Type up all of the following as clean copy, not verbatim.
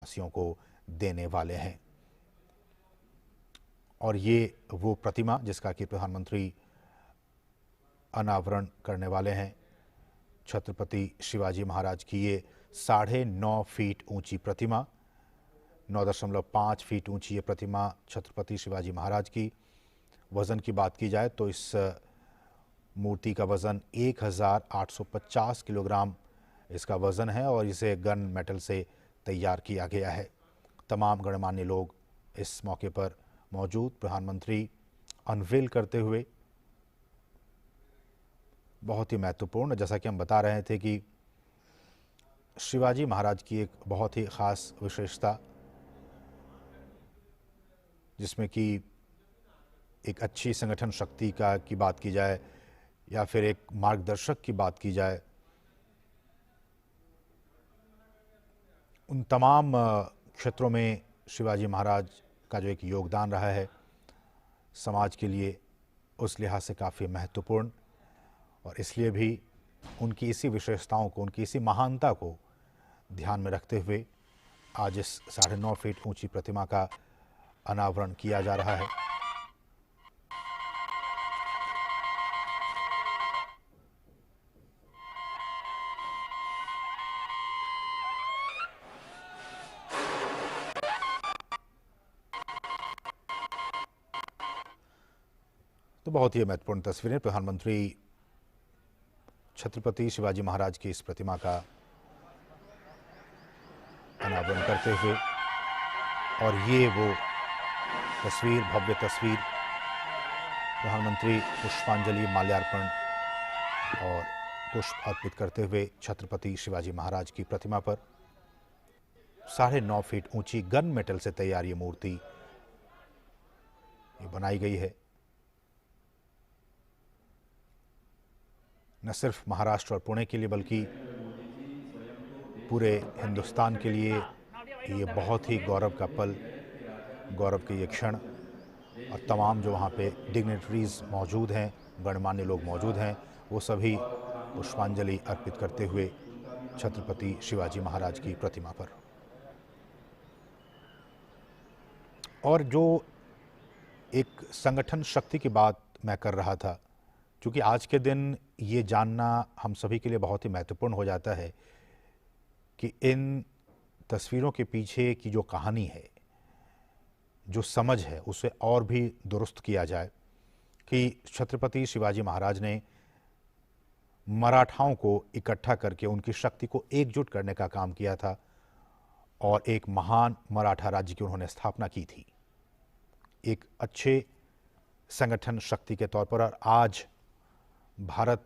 भारतवासियों को देने वाले हैं। और ये वो प्रतिमा जिसका कि प्रधानमंत्री अनावरण करने वाले हैं, छत्रपति शिवाजी महाराज की ये 9.5 फीट ऊंची प्रतिमा, 9.5 फीट ऊंची ये प्रतिमा छत्रपति शिवाजी महाराज की। वज़न की बात की जाए तो इस मूर्ति का वज़न 1850 किलोग्राम इसका वज़न है और इसे गन मेटल से तैयार किया गया है। तमाम गणमान्य लोग इस मौके पर मौजूद। प्रधानमंत्री अनवेल करते हुए बहुत ही महत्वपूर्ण, जैसा कि हम बता रहे थे कि शिवाजी महाराज की एक बहुत ही ख़ास विशेषता, जिसमें कि एक अच्छी संगठन शक्ति की बात की जाए या फिर एक मार्गदर्शक की बात की जाए, उन तमाम क्षेत्रों में शिवाजी महाराज का जो एक योगदान रहा है समाज के लिए, उस लिहाज से काफ़ी महत्वपूर्ण, और इसलिए भी उनकी इसी विशेषताओं को, उनकी इसी महानता को ध्यान में रखते हुए आज इस 9.5 फीट ऊंची प्रतिमा का अनावरण किया जा रहा है। तो बहुत ही महत्वपूर्ण तस्वीरें, प्रधानमंत्री छत्रपति शिवाजी महाराज की इस प्रतिमा का अनावरण करते हुए, और ये वो तस्वीर, भव्य तस्वीर, प्रधानमंत्री पुष्पांजलि, माल्यार्पण और पुष्प अर्पित करते हुए छत्रपति शिवाजी महाराज की प्रतिमा पर 9.5 फीट ऊंची गन मेटल से तैयार ये मूर्ति बनाई गई है। न सिर्फ महाराष्ट्र और पुणे के लिए बल्कि पूरे हिंदुस्तान के लिए ये बहुत ही गौरव का पल, गौरव के ये क्षण, और तमाम जो वहाँ पे डिग्नेटरीज मौजूद हैं, गणमान्य लोग मौजूद हैं, वो सभी पुष्पांजलि अर्पित करते हुए छत्रपति शिवाजी महाराज की प्रतिमा पर। और जो एक संगठन शक्ति की बात मैं कर रहा था, क्योंकि आज के दिन ये जानना हम सभी के लिए बहुत ही महत्वपूर्ण हो जाता है कि इन तस्वीरों के पीछे की जो कहानी है, जो समझ है, उसे और भी दुरुस्त किया जाए कि छत्रपति शिवाजी महाराज ने मराठाओं को इकट्ठा करके उनकी शक्ति को एकजुट करने का काम किया था और एक महान मराठा राज्य की उन्होंने स्थापना की थी, एक अच्छे संगठन शक्ति के तौर पर। और आज भारत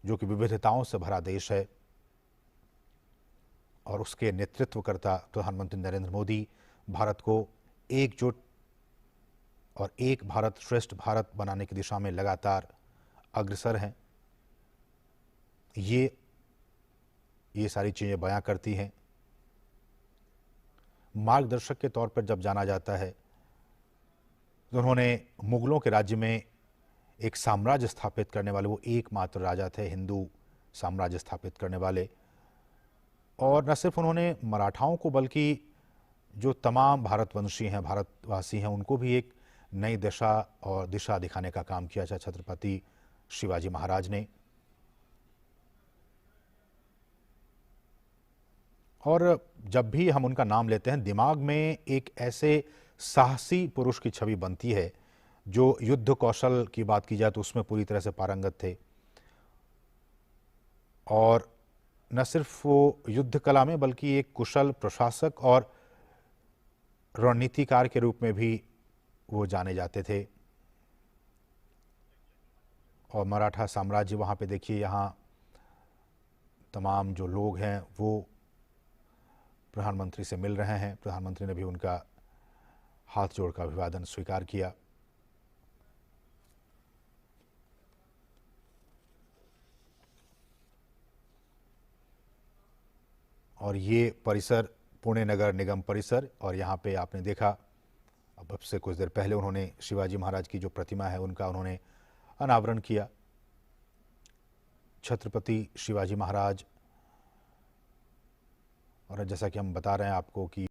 जो कि विविधताओं से भरा देश है और उसके नेतृत्वकर्ता प्रधानमंत्री नरेंद्र मोदी भारत को एकजुट और एक भारत श्रेष्ठ भारत बनाने की दिशा में लगातार अग्रसर हैं। ये सारी चीज़ें बयां करती हैं। मार्गदर्शक के तौर पर जब जाना जाता है तो उन्होंने मुगलों के राज्य में एक साम्राज्य स्थापित करने वाले वो एकमात्र राजा थे, हिंदू साम्राज्य स्थापित करने वाले। और न सिर्फ उन्होंने मराठाओं को बल्कि जो तमाम भारतवंशी हैं, भारतवासी हैं, उनको भी एक नई दिशा और दिशा दिखाने का काम किया छत्रपति शिवाजी महाराज ने। और जब भी हम उनका नाम लेते हैं, दिमाग में एक ऐसे साहसी पुरुष की छवि बनती है जो युद्ध कौशल की बात की जाए तो उसमें पूरी तरह से पारंगत थे, और न सिर्फ वो युद्ध कला में बल्कि एक कुशल प्रशासक और रणनीतिकार के रूप में भी वो जाने जाते थे। और मराठा साम्राज्य, वहाँ पे देखिए, यहाँ तमाम जो लोग हैं वो प्रधानमंत्री से मिल रहे हैं। प्रधानमंत्री ने भी उनका हाथ जोड़कर अभिवादन स्वीकार किया। और ये परिसर पुणे नगर निगम परिसर, और यहाँ पे आपने देखा अब से कुछ देर पहले उन्होंने शिवाजी महाराज की जो प्रतिमा है उनका उन्होंने अनावरण किया। छत्रपति शिवाजी महाराज, और जैसा कि हम बता रहे हैं आपको कि